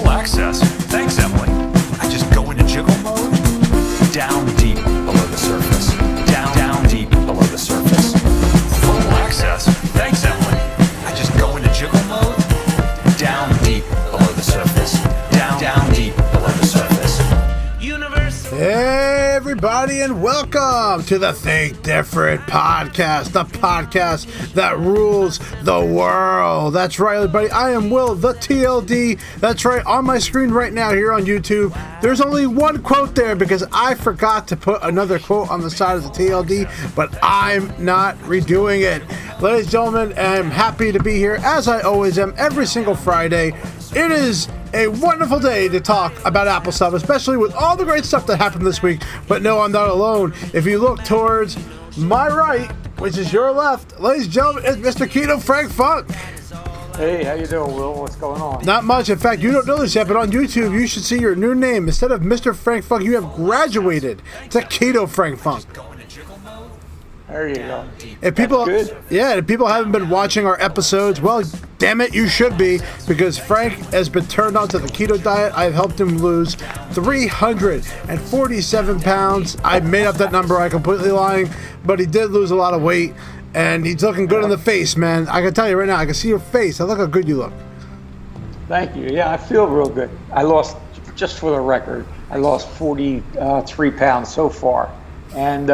access. Thanks, Emily. I just go into jiggle mode. Down deep below the surface. Down deep below the surface. Full access. Thanks, Emily. I just go into jiggle mode. Down deep below the surface. Down deep below the surface. Universe. Hey, everybody, and welcome to the Think Different podcast, the podcast that rules the world. That's right, everybody. I am Will, the TLD. That's right, on my screen right now here on YouTube, there's only one quote there because I forgot to put another quote on the side of the TLD, but I'm not redoing it. Ladies and gentlemen, I'm happy to be here, as I always am, every single Friday. It is a wonderful day to talk about Apple stuff, especially with all the great stuff that happened this week. But no, I'm not alone. If you look towards my right, which is your left, ladies and gentlemen, it's Mr. Keto Frank Funk. Hey, how you doing, Will? What's going on? Not much. In fact, you don't know this yet, but on YouTube, you should see your new name. Instead of Mr. Frank Funk, you have graduated to Keto Frank Funk. There you go. If people, That's good. yeah, if people haven't been watching our episodes, well, damn it, you should be, because Frank has been turned on to the keto diet. I've helped him lose 347 pounds. I made up that number. I'm completely lying, but he did lose a lot of weight, and he's looking good in the face, man. I can tell you right now, I can see your face. I look how good you look. Thank you. Yeah, I feel real good. I lost, just for the record, I lost 43 pounds so far, and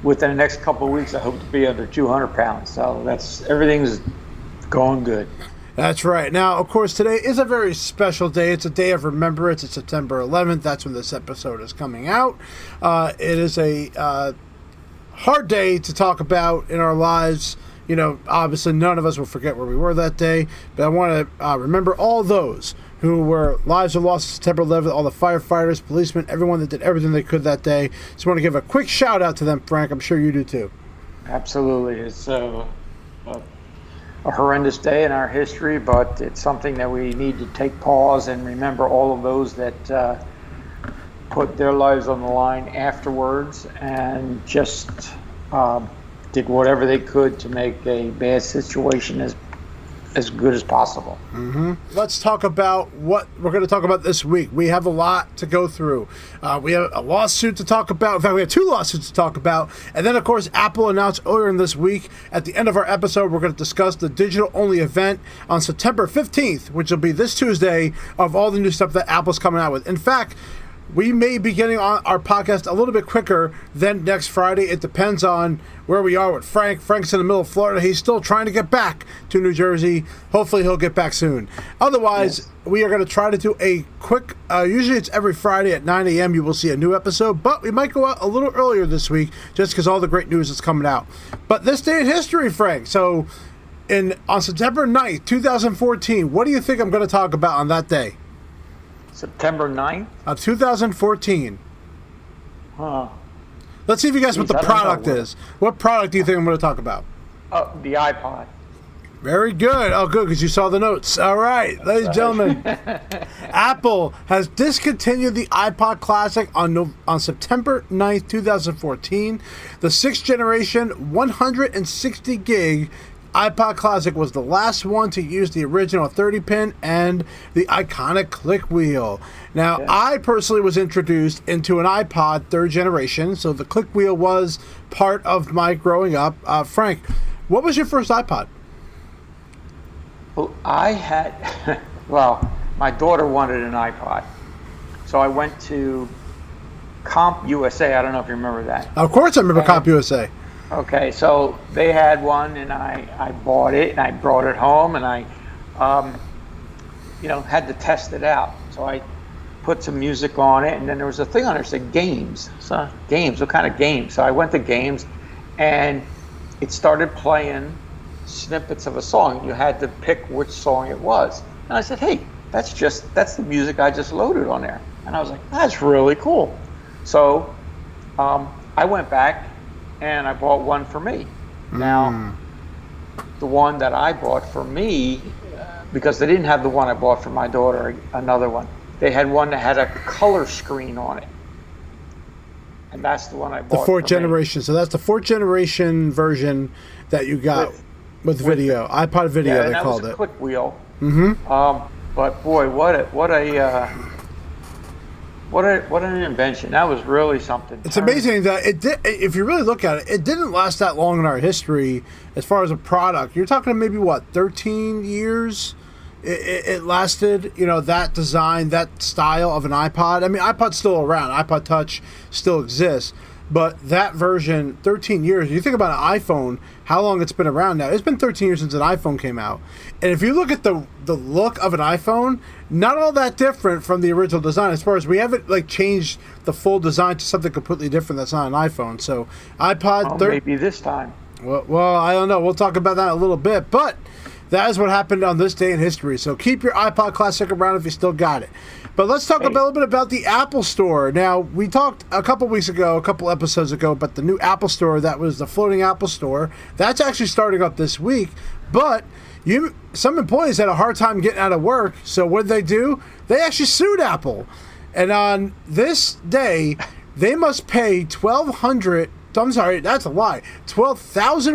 within the next couple of weeks, I hope to be under 200 pounds. So everything's going good. That's right. Now, of course, today is a very special day. It's a day of remembrance. It's September 11th. That's when this episode is coming out. It is a hard day to talk about in our lives. You know, obviously, none of us will forget where we were that day. But I want to remember all those who were lives were lost September 11th, all the firefighters, policemen, everyone that did everything they could that day. Just want to give a quick shout out to them, Frank. I'm sure you do too. Absolutely. It's a horrendous day in our history, but it's something that we need to take pause and remember all of those that put their lives on the line afterwards and just did whatever they could to make a bad situation as good as possible. Mm-hmm. Let's talk about what we're going to talk about this week. We have a lot to go through. We have a lawsuit to talk about. In fact, we have two lawsuits to talk about. And then, of course, Apple announced earlier in this week, at the end of our episode, we're going to discuss the digital-only event on September 15th, which will be this Tuesday, of all the new stuff that Apple's coming out with. In fact, we may be getting on our podcast a little bit quicker than next Friday. It depends on where we are with Frank. Frank's in the middle of Florida. He's still trying to get back to New Jersey. Hopefully he'll get back soon. Otherwise, yes, we are going to try to do a quick, usually it's every Friday at 9 a.m. you will see a new episode, but we might go out a little earlier this week just because all the great news is coming out. But this day in history, Frank, so on September 9th, 2014, what do you think I'm going to talk about on that day? September 9th? Of 2014. Huh. Let's see if you guess what the product is. What product do you think I'm going to talk about? The iPod. Very good. Oh, good, because you saw the notes. All right, ladies and gentlemen, Apple has discontinued the iPod Classic on September 9th, 2014. The 6th generation 160 gig iPod Classic was the last one to use the original 30-pin and the iconic click wheel. Now, I personally was introduced into an iPod 3rd generation, so the click wheel was part of my growing up. Frank, what was your first iPod? Well, my daughter wanted an iPod, so I went to Comp USA. I don't know if you remember that. Of course I remember Comp USA. Okay, so they had one, and I bought it, and I brought it home, and I, had to test it out. So I put some music on it, and then there was a thing on there that said games. So games, what kind of games? So I went to games, and it started playing snippets of a song. You had to pick which song it was. And I said, hey, that's the music I just loaded on there. And I was like, that's really cool. So I went back, and I bought one for me. Now, the one that I bought for me, because they didn't have the one I bought for my daughter, another one. They had one that had a color screen on it. And that's the one I bought. The 4th generation. So that's the 4th generation version that you got with video. iPod video, they called it. That was a click wheel. Mm-hmm. But boy, what an invention! That was really something. It's amazing that it did. If you really look at it, it didn't last that long in our history as far as a product. You're talking maybe what, 13 years? It lasted, that design, that style of an iPod. I mean, iPod's still around. iPod Touch still exists. But that version, 13 years. You think about an iPhone, how long it's been around now. It's been 13 years since an iPhone came out. And if you look at the look of an iPhone, not all that different from the original design as far as we haven't changed the full design to something completely different that's not an iPhone. So iPod... maybe this time. Well, I don't know. We'll talk about that in a little bit. But that is what happened on this day in history. So keep your iPod Classic around if you still got it. But let's talk a little bit about the Apple Store. Now, we talked a couple episodes ago, about the new Apple Store. That was the floating Apple Store. That's actually starting up this week. But some employees had a hard time getting out of work. So what did they do? They actually sued Apple. And on this day, they must pay 12,000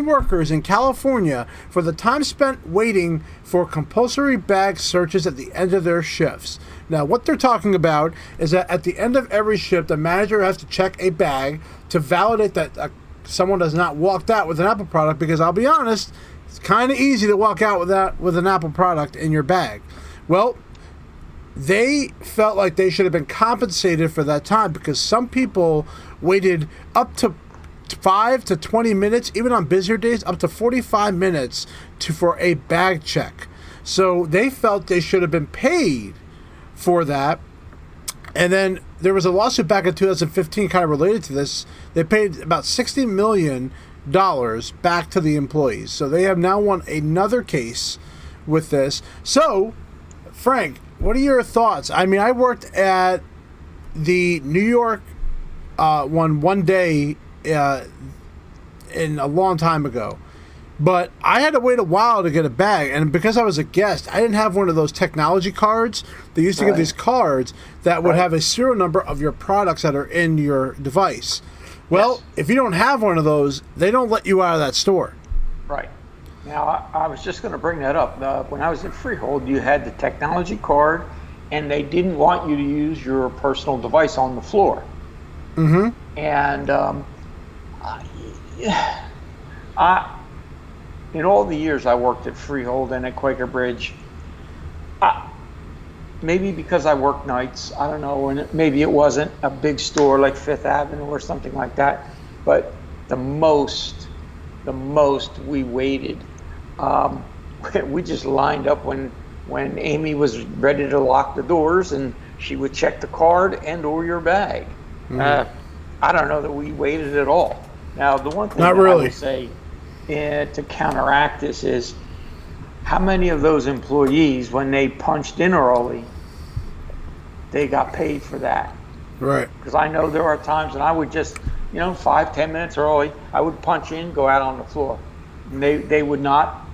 workers in California for the time spent waiting for compulsory bag searches at the end of their shifts. Now, what they're talking about is that at the end of every shift, the manager has to check a bag to validate that someone has not walked out with an Apple product, because I'll be honest, it's kind of easy to walk out with an Apple product in your bag. Well, they felt like they should have been compensated for that time, because some people waited up to 5 to 20 minutes, even on busier days, up to 45 minutes for a bag check. So they felt they should have been paid for that. And then there was a lawsuit back in 2015 kind of related to this. They paid about $60 million back to the employees. So they have now won another case with this. So, Frank, what are your thoughts? I mean, I worked at the New York one day in a long time ago, but I had to wait a while to get a bag, and because I was a guest, I didn't have one of those technology cards. They used to give these cards that would have a serial number of your products that are in your device. Well, if you don't have one of those, they don't let you out of that store. Right. Now, I was just going to bring that up. When I was at Freehold, you had the technology card, and they didn't want you to use your personal device on the floor. Mm-hmm. And in all the years I worked at Freehold and at Quaker Bridge, maybe because I worked nights, I don't know, and maybe it wasn't a big store like Fifth Avenue or something like that, but the most we waited, we just lined up when Amy was ready to lock the doors, and she would check the card and or your bag. Mm-hmm. I don't know that we waited at all. Now, the one thing I would say to counteract this is, how many of those employees, when they punched in early, they got paid for that? Right. Because I know there are times, and I would just, 5-10 minutes early, I would punch in, go out on the floor. And they would not,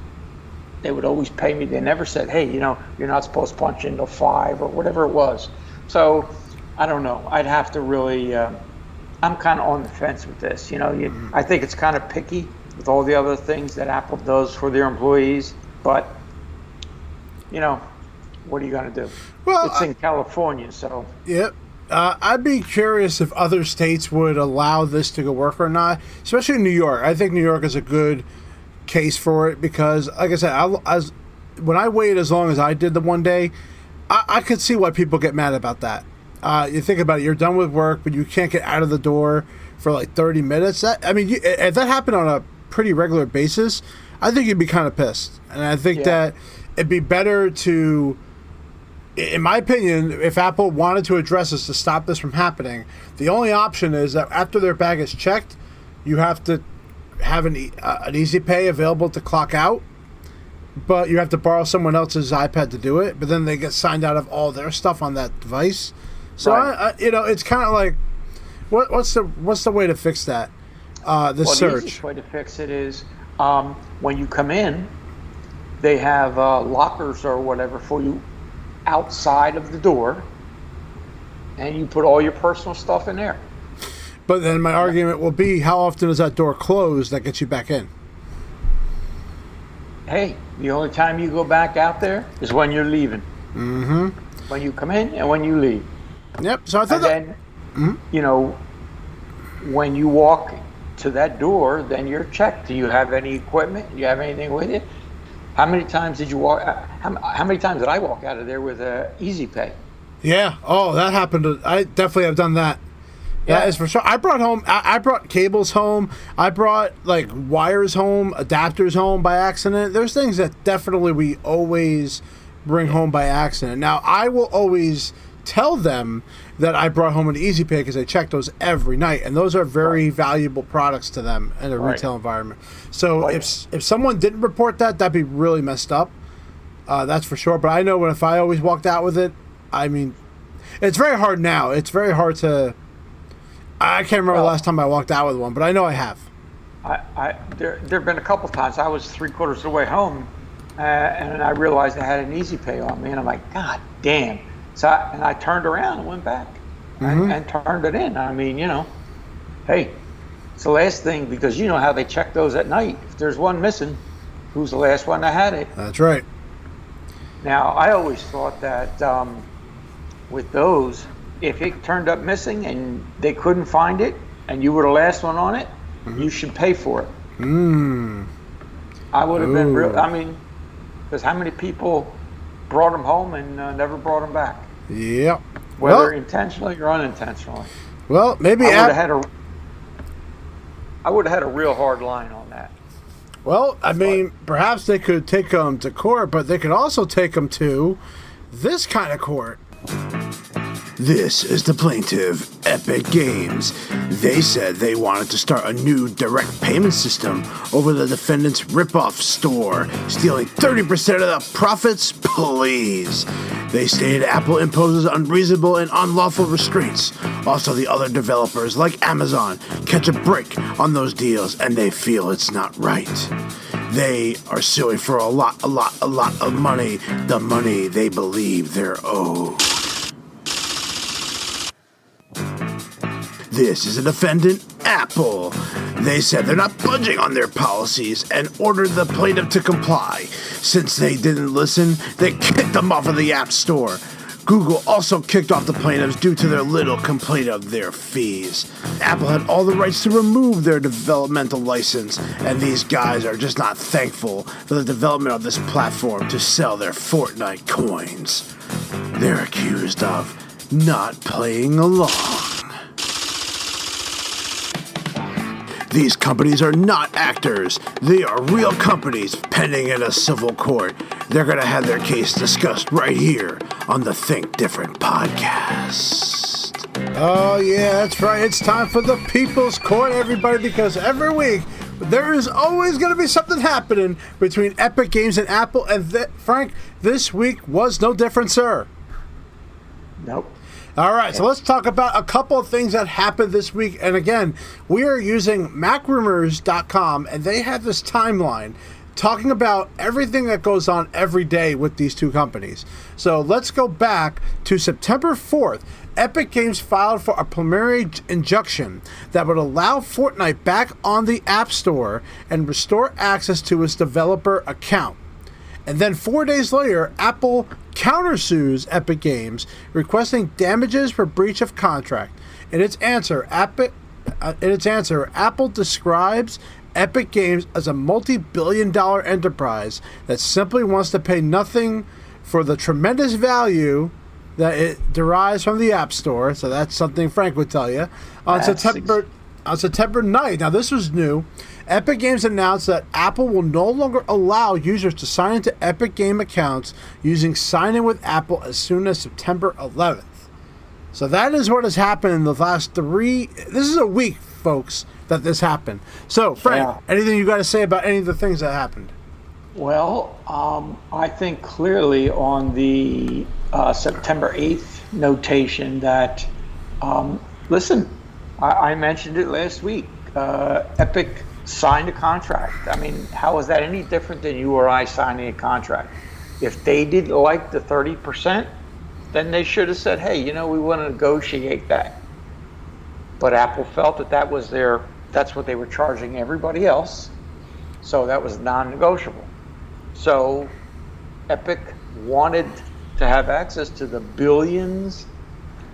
they would always pay me. They never said, hey, you're not supposed to punch in till 5 or whatever it was. So, I don't know. I'd have to really... I'm kind of on the fence with this. I think it's kind of picky with all the other things that Apple does for their employees. But, what are you going to do? Well, it's in California, so. Yep. I'd be curious if other states would allow this to go work or not, especially in New York. I think New York is a good case for it because, like I said, when I waited as long as I did the one day, I could see why people get mad about that. You think about it, you're done with work, but you can't get out of the door for like 30 minutes. If that happened on a pretty regular basis, I think you'd be kind of pissed. And I think that it'd be better to, in my opinion, if Apple wanted to address this to stop this from happening, the only option is that after their bag is checked, you have to have an easy pay available to clock out, but you have to borrow someone else's iPad to do it, but then they get signed out of all their stuff on that device. So right. It's kind of like, what's the way to fix that? Search. The easiest way to fix it is when you come in, they have lockers or whatever for you outside of the door, and you put all your personal stuff in there. But then my argument will be, how often is that door closed that gets you back in? Hey, the only time you go back out there is when you're leaving. Mm-hmm. When you come in and when you leave. Yep. So I thought And then, you know, when you walk to that door, then you're checked. Do you have any equipment? Do you have anything with you? How many times did you walk? How many times did I walk out of there with Easy Pay? Yeah. Oh, that happened. I definitely have done that. Yeah. That is for sure. I brought home. I brought cables home. I brought like wires home, adapters home by accident. There's things that definitely we always bring home by accident. Now I will always tell them that I brought home an Easy Pay because they check those every night, and those are very valuable products to them in a retail environment. So if someone didn't report that, that'd be really messed up. That's for sure. But I know if I always walked out with it, I mean, it's very hard now. It's very hard to. I can't remember the last time I walked out with one, but I know I have. There have been a couple times I was 3/4 of the way home, and I realized I had an Easy Pay on me, and I'm like, God damn! So I turned around and went back and turned it in. I mean, you know, hey, it's the last thing because you know how they check those at night. If there's one missing, who's the last one that had it? That's right. Now I always thought that with those, if it turned up missing and they couldn't find it, and you were the last one on it, you should pay for it. I would have been real. I mean, because how many people brought them home and never brought them back? Yep. Whether intentionally or unintentionally. Well, maybe I would have had a real hard line on that. Well, I mean, perhaps they could take them to court, but they could also take them to this kind of court. This is the plaintiff, Epic Games. They said they wanted to start a new direct payment system over the defendant's ripoff store, stealing 30% of the profits, please. They stated Apple imposes unreasonable and unlawful restraints. Also, the other developers, like Amazon, catch a break on those deals and they feel it's not right. They are suing for a lot of money, the money they believe they're owed. This is a defendant, Apple. They said they're not budging on their policies and ordered the plaintiff to comply. Since they didn't listen, they kicked them off of the App Store. Google also kicked off the plaintiffs due to their little complaint of their fees. Apple had all the rights to remove their developmental license, and these guys are just not thankful for the development of this platform to sell their Fortnite coins. They're accused of not playing along. These companies are not actors. They are real companies pending in a civil court. They're going to have their case discussed right here on the Think Different podcast. Oh, yeah, that's right. It's time for the People's Court, everybody, because every week there is always going to be something happening between Epic Games and Apple. And Frank, this week was no different, sir. Nope. All right, so let's talk about a couple of things that happened this week. And again, we are using macrumors.com, and they have this timeline talking about everything that goes on every day with these two companies. So let's go back to September 4th. Epic Games filed for a preliminary injunction that would allow Fortnite back on the App Store and restore access to its developer account. And then 4 days later, Apple countersues Epic Games, requesting damages for breach of contract. In its answer, Apple describes Epic Games as a multi-billion-dollar enterprise that simply wants to pay nothing for the tremendous value that it derives from the App Store. So that's something Frank would tell you. On September 9th, now this was new, Epic Games announced that Apple will no longer allow users to sign into Epic Game accounts using Sign-In with Apple as soon as September 11th. So that is what has happened in the last this is a week, folks, that this happened. So, Frank, anything you got to say about any of the things that happened? Well, I think clearly on the September 8th notation that, listen, I mentioned it last week. Epic signed a contract. I mean, how is that any different than you or I signing a contract? If they didn't like the 30%, then they should have said, hey, we want to negotiate that. But Apple felt that that's what they were charging everybody else. So that was non-negotiable. So Epic wanted to have access to the billions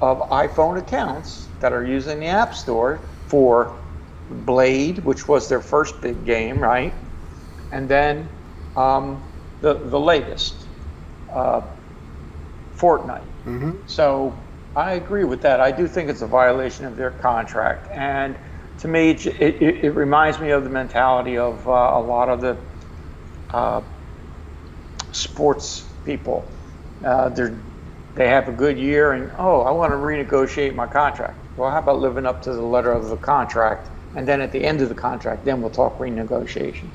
of iPhone accounts that are using the App Store for Blade, which was their first big game, right? And then the latest, Fortnite. So I agree with that. I do think it's a violation of their contract. And to me, it reminds me of the mentality of a lot of the sports people. They have a good year and, I want to renegotiate my contract. Well, how about living up to the letter of the contract? And then at the end of the contract, then we'll talk renegotiation.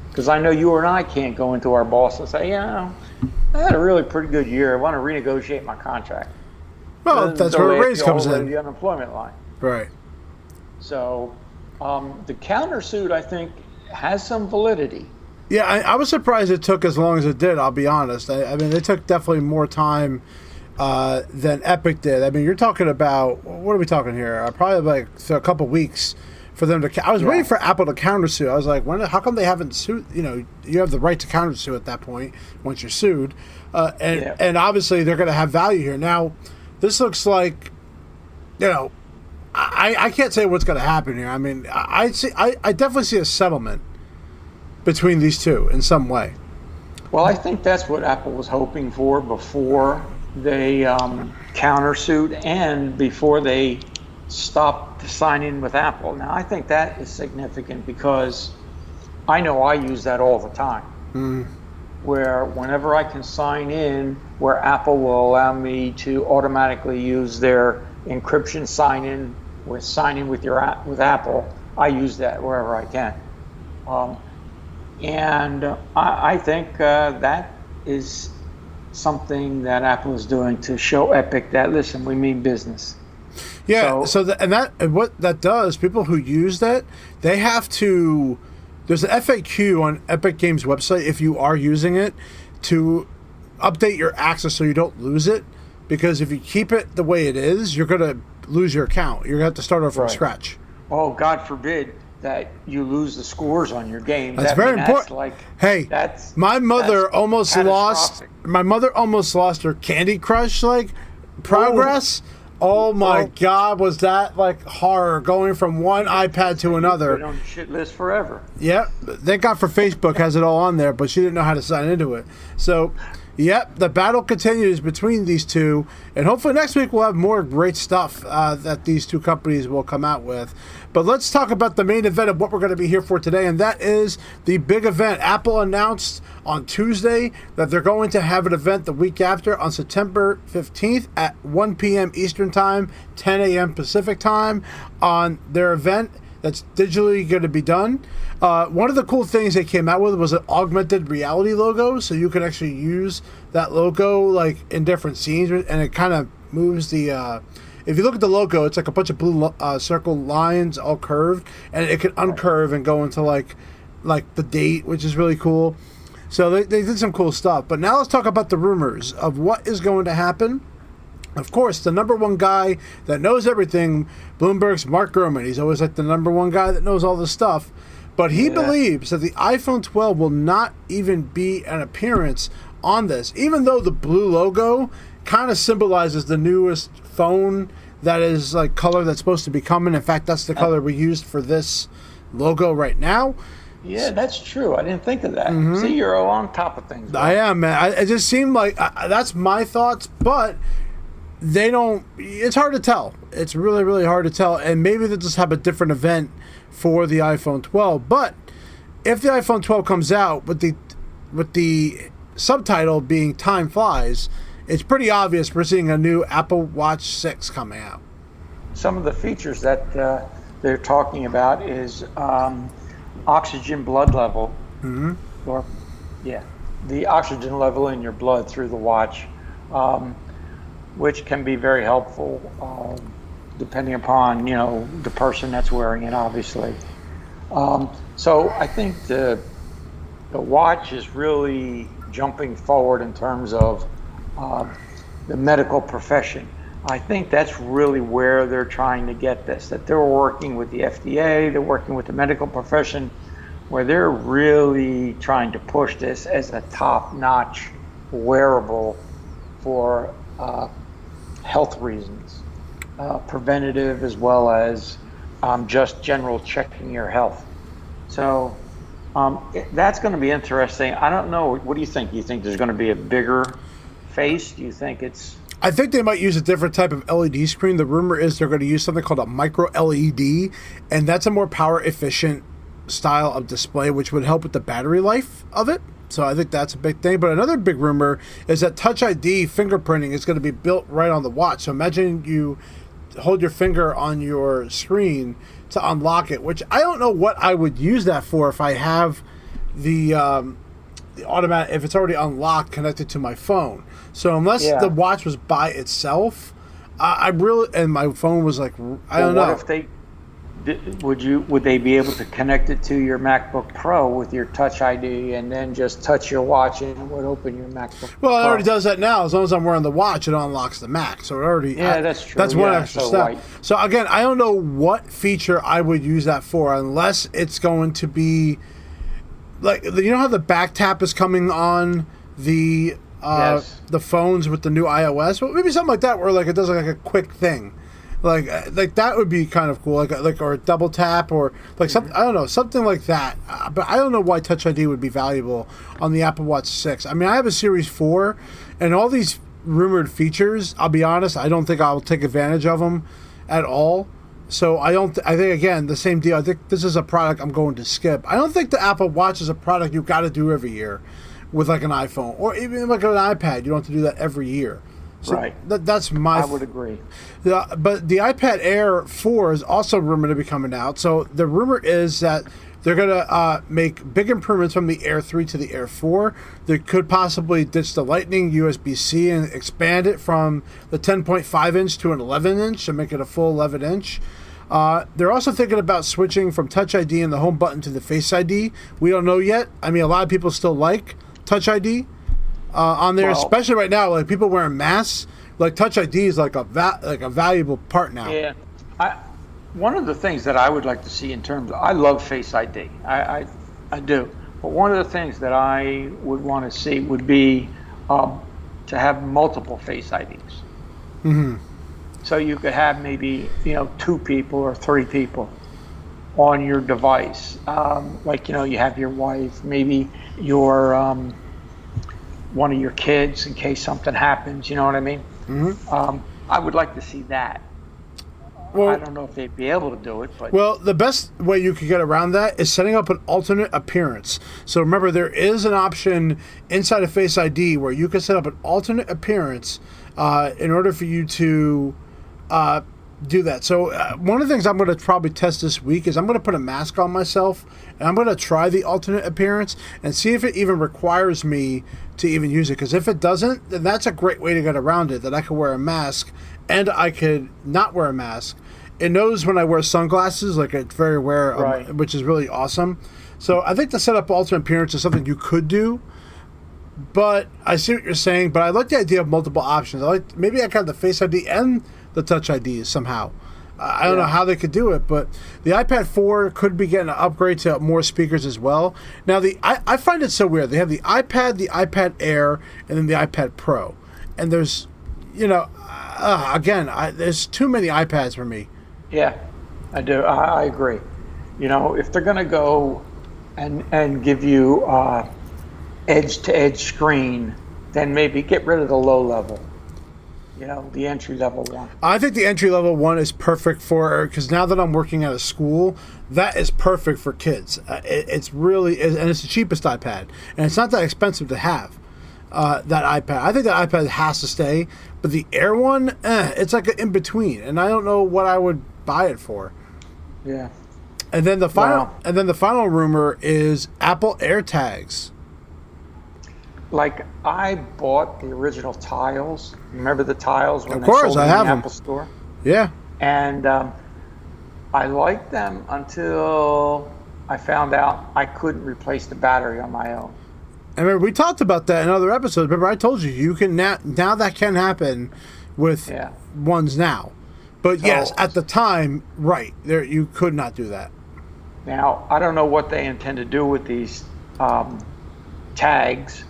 Because I know you and I can't go into our boss and say, I had a really pretty good year. I want to renegotiate my contract. Well, that's where a raise comes in. The unemployment line. Right. So the countersuit, I think, has some validity. Yeah, I was surprised it took as long as it did, I'll be honest. I mean, it took definitely more time than Epic did. I mean, you're talking about, what are we talking here? Probably like a couple weeks for them to. I was waiting for Apple to countersue. I was like, how come they haven't sued? You have the right to countersue at that point once you're sued, and obviously they're going to have value here. Now, this looks like, I can't say what's going to happen here. I mean, I definitely see a settlement between these two in some way. Well, I think that's what Apple was hoping for before they countersued and before they stopped signing with Apple. Now, I think that is significant because I know I use that all the time. Where whenever I can sign in, where Apple will allow me to automatically use their encryption sign-in with Apple, I use that wherever I can. And I think that is something that Apple is doing to show Epic that, listen, we mean business. Yeah, and what that does, people who use that, they have to, there's an FAQ on Epic Games' website if you are using it to update your access so you don't lose it, because if you keep it the way it is, you're going to lose your account. You're going to have to start over from scratch. Oh, God forbid that you lose the scores on your game. That's very important. My mother almost lost her Candy Crush progress. Oh my God, was that horror going from one iPad to another? Been on the shit list forever. Yep. Thank God for Facebook has it all on there, but she didn't know how to sign into it. So, yep, the battle continues between these two, and hopefully next week we'll have more great stuff that these two companies will come out with. But let's talk about the main event of what we're going to be here for today, and that is the big event. Apple announced on Tuesday that they're going to have an event the week after on September 15th at 1 p.m. Eastern Time, 10 a.m. Pacific Time on their event that's digitally going to be done. One of the cool things they came out with was an augmented reality logo, so you can actually use that logo in different scenes, and it kind of moves the... if you look at the logo, it's like a bunch of blue circle lines all curved, and it can uncurve and go into like the date, which is really cool. So they did some cool stuff. But now let's talk about the rumors of what is going to happen. Of course, the number one guy that knows everything, Bloomberg's Mark Gurman. He's always the number one guy that knows all this stuff. But he believes that the iPhone 12 will not even be an appearance on this, even though the blue logo kind of symbolizes the newest phone that is color that's supposed to be coming. In fact, that's the color we used for this logo right now. Yeah, that's true. I didn't think of that. See, you're on top of things. Bro. I am, man. It just seemed like that's my thoughts, but they don't. It's hard to tell. It's really, really hard to tell. And maybe they'll just have a different event for the iPhone 12. But if the iPhone 12 comes out with the subtitle being "Time Flies," it's pretty obvious we're seeing a new Apple Watch 6 coming out. Some of the features that they're talking about is oxygen blood level, or the oxygen level in your blood through the watch, which can be very helpful depending upon the person that's wearing it, obviously. So I think the watch is really jumping forward in terms of the medical profession. I think that's really where they're trying to get this, that they're working with the FDA, they're working with the medical profession, where they're really trying to push this as a top-notch wearable for health reasons, preventative as well as just general checking your health. So that's going to be interesting. I don't know. What do you think? Do you think there's going to be a bigger face? Do you think it's... I think they might use a different type of LED screen. The rumor is they're going to use something called a micro LED, and that's a more power efficient style of display, which would help with the battery life of it. So I think that's a big thing. But another big rumor is that Touch ID fingerprinting is going to be built right on the watch. So imagine you hold your finger on your screen to unlock it, which I don't know what I would use that for if I have the automatic, if it's already unlocked, connected to my phone. So unless the watch was by itself, I really, and my phone was like, I don't know. What if they would they be able to connect it to your MacBook Pro with your Touch ID and then just touch your watch and it would open your MacBook Well, it Pro? already does that now. As long as I'm wearing the watch, it unlocks the Mac. So it already... that's true. That's one extra step. So again, I don't know what feature I would use that for unless it's going to be... Like, you know how the back tap is coming on the phones with the new iOS? Well, maybe something like that where like it does like a quick thing. Like that would be kind of cool, like or a double tap or like something, I don't know, something like that. But I don't know why Touch ID would be valuable on the Apple Watch 6. I mean, I have a Series 4, and all these rumored features, I'll be honest, I don't think I'll take advantage of them at all. So I think again the same deal. I think this is a product I'm going to skip. I don't think the Apple Watch is a product you've got to do every year with like an iPhone or even like an iPad. You don't have to do that every year. So right. That's my... I would agree. But the iPad Air 4 is also rumored to be coming out. So the rumor is that they're going to make big improvements from the Air 3 to the Air 4. They could possibly ditch the Lightning USB-C and expand it from the 10.5 inch to an 11 inch and make it a full 11 inch. They're also thinking about switching from Touch ID and the home button to the Face ID. We don't know yet. I mean, a lot of people still like Touch ID. On there, especially right now, like people wearing masks, like Touch ID is like a valuable part now. Yeah, one of the things that I would like to see in terms of, I love Face ID, I do, but one of the things that I would want to see would be to have multiple Face IDs. Mm-hmm. So you could have maybe 2 people or 3 people on your device, like you have your wife, maybe your one of your kids in case something happens, you know what I mean? Mm-hmm. I would like to see that. Well, I don't know if they'd be able to do it, but... Well, the best way you could get around that is setting up an alternate appearance. So remember, there is an option inside of Face ID where you can set up an alternate appearance in order for you to do that. So one of the things I'm going to probably test this week is I'm going to put a mask on myself and I'm going to try the alternate appearance and see if it even requires me to even use it. Because if it doesn't, then that's a great way to get around it, that I could wear a mask and I could not wear a mask. It knows when I wear sunglasses, like it's very aware, right. Which is really awesome. So I think to set up alternate appearance is something you could do. But I see what you're saying, but I like the idea of multiple options. Maybe I could have the Face ID and the Touch ID somehow. I don't know how they could do it, but the iPad 4 could be getting an upgrade to more speakers as well. Now, I find it so weird. They have the iPad Air, and then the iPad Pro. And there's, there's too many iPads for me. Yeah, I do. I agree. If they're going to go and give you edge-to-edge screen, then maybe get rid of the low level. The entry-level one. I think the entry-level one is perfect because now that I'm working at a school, that is perfect for kids. It's really, and it's the cheapest iPad, and it's not that expensive to have that iPad. I think that iPad has to stay, but the Air one, it's like an in-between, and I don't know what I would buy it for. Yeah. And then the final rumor is Apple AirTags. Like, I bought the original tiles. Remember the tiles when of course, they sold I in have the them. Apple Store? Yeah. And I liked them until I found out I couldn't replace the battery on my own. I remember we talked about that in other episodes. Remember I told you can now that can happen with ones now. But so, yes, at the time, right, there you could not do that. Now, I don't know what they intend to do with these tags.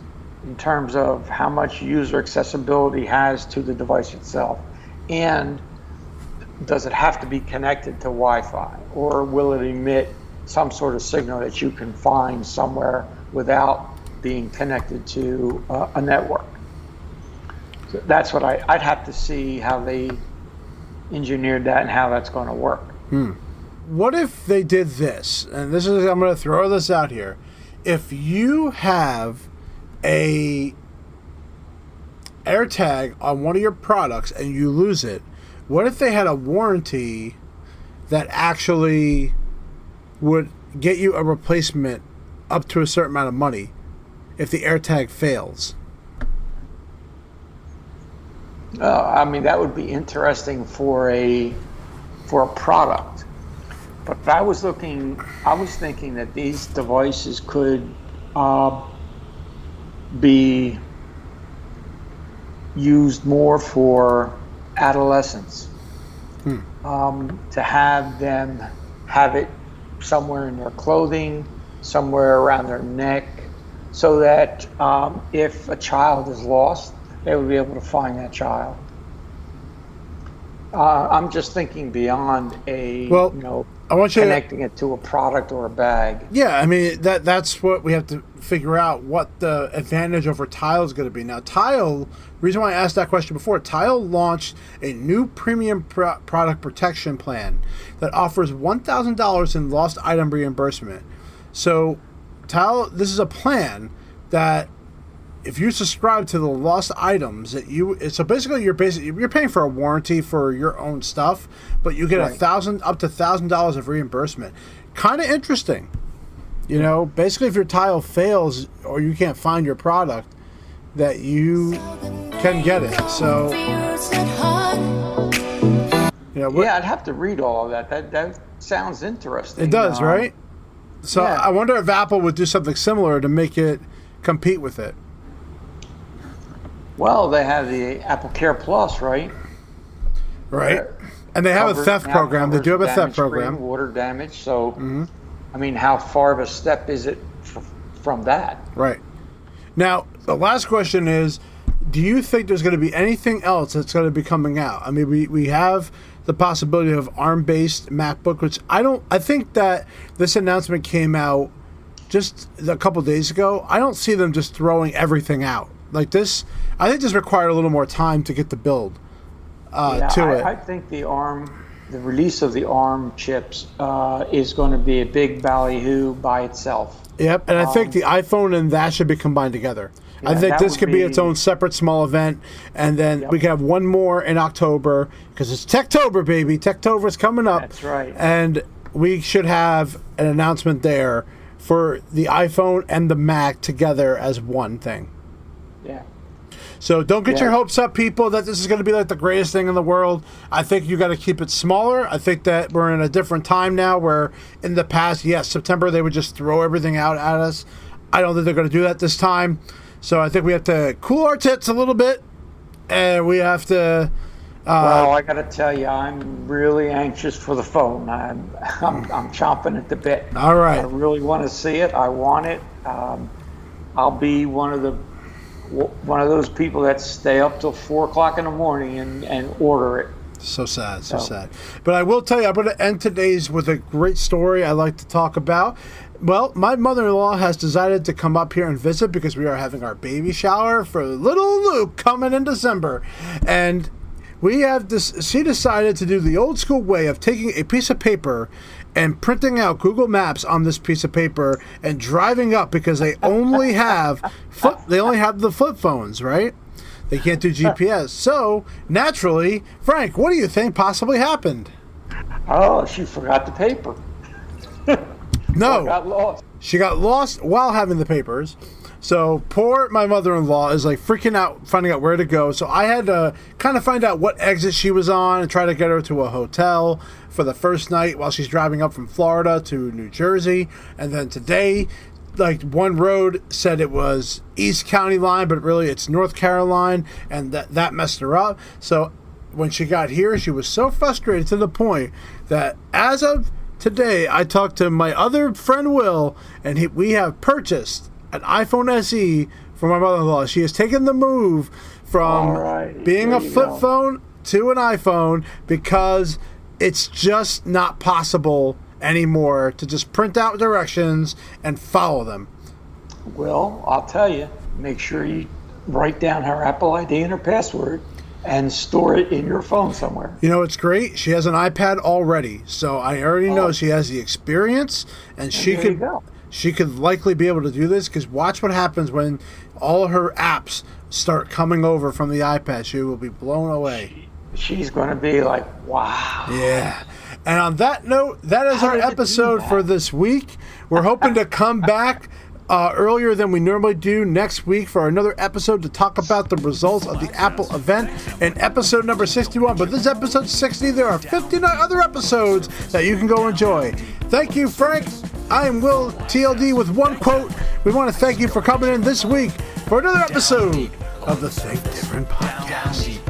in terms of how much user accessibility has to the device itself, and does it have to be connected to Wi-Fi, or will it emit some sort of signal that you can find somewhere without being connected to a network? So that's what I'd have to see how they engineered that and how that's going to work. What if they did this? And this is, I'm going to throw this out here. If you have a AirTag on one of your products and you lose it, what if they had a warranty that actually would get you a replacement up to a certain amount of money if the AirTag fails? I mean, that would be interesting for a product. But I was thinking that these devices could be used more for adolescents. To have them have it somewhere in their clothing, somewhere around their neck, so that if a child is lost, they would be able to find that child. I'm just thinking beyond I want you connecting it to a product or a bag. Yeah, I mean that's what we have to figure out, what the advantage over Tile is going to be. Now, Tile, reason why I asked that question before, Tile launched a new premium product protection plan that offers $1,000 in lost item reimbursement. So, Tile, this is a plan that if you subscribe to the lost items that so basically you're paying for a warranty for your own stuff, but you get up to $1,000 of reimbursement. Kind of interesting, Basically, if your Tile fails or you can't find your product, that you can get it. So, I'd have to read all of that. That sounds interesting. It does, right? So yeah. I wonder if Apple would do something similar to make it compete with it. Well, they have the Apple Care Plus, right? Right. And they have a theft program. They do have a theft program. Water damage. So, I mean, how far of a step is it from that? Right. Now, the last question is, do you think there's going to be anything else that's going to be coming out? I mean, we have the possibility of ARM-based MacBook, which I think that this announcement came out just a couple days ago. I don't see them just throwing everything out like this. I think this required a little more time to get the build to it. I think the release of the ARM chips is going to be a big ballyhoo by itself. Yep, and I think the iPhone and that should be combined together. Yeah, I think this could be its own separate small event, and then we can have one more in October, because it's Techtober, baby. Techtober's coming up. That's right. And we should have an announcement there for the iPhone and the Mac together as one thing. Yeah. So don't get your hopes up, people, that this is going to be like the greatest thing in the world. I think you got to keep it smaller. I think that we're in a different time now where in the past, yes, September, they would just throw everything out at us. I don't think they're going to do that this time. So I think we have to cool our tits a little bit, and we have to... well, I got to tell you, I'm really anxious for the phone. I'm chomping at the bit. All right. I really want to see it. I want it. I'll be one of those people that stay up till 4 o'clock in the morning and order it. So sad, so sad. But I will tell you, I'm going to end today's with a great story I like to talk about. Well, my mother-in-law has decided to come up here and visit because we are having our baby shower for little Luke coming in December. And she decided to do the old school way of taking a piece of paper and printing out Google Maps on this piece of paper and driving up, because they only have the flip phones, right? They can't do GPS. So naturally, Frank, what do you think possibly happened? Oh, she forgot the paper. No, got lost. She got lost while having the papers. So poor my mother-in-law is like freaking out, finding out where to go. So I had to kind of find out what exit she was on and try to get her to a hotel for the first night while she's driving up from Florida to New Jersey. And then today, like, one road said it was East County line, but really it's North Carolina, and that messed her up. So when she got here, she was so frustrated to the point that as of today, I talked to my other friend Will, and we have purchased an iPhone SE for my mother-in-law. She has taken the move from Alrighty, being there a you flip go. phone to an iPhone because it's just not possible anymore to just print out directions and follow them. Well, I'll tell you, make sure you write down her Apple ID and her password and store it in your phone somewhere. You know, it's great. She has an iPad already, so I already know she has the experience, and she there you could go. she could likely be able to do this. Because watch what happens when all her apps start coming over from the iPad. She will be blown away. She's going to be like, wow. Yeah. And on that note, that is How our did it do episode that? for this week. We're hoping to come back earlier than we normally do next week for another episode to talk about the results of the Apple event in episode number 61. But this is episode 60. There are 59 other episodes that you can go enjoy. Thank you, Frank. I am Will, TLD, with one quote. We want to thank you for coming in this week for another episode of the Think Different podcast.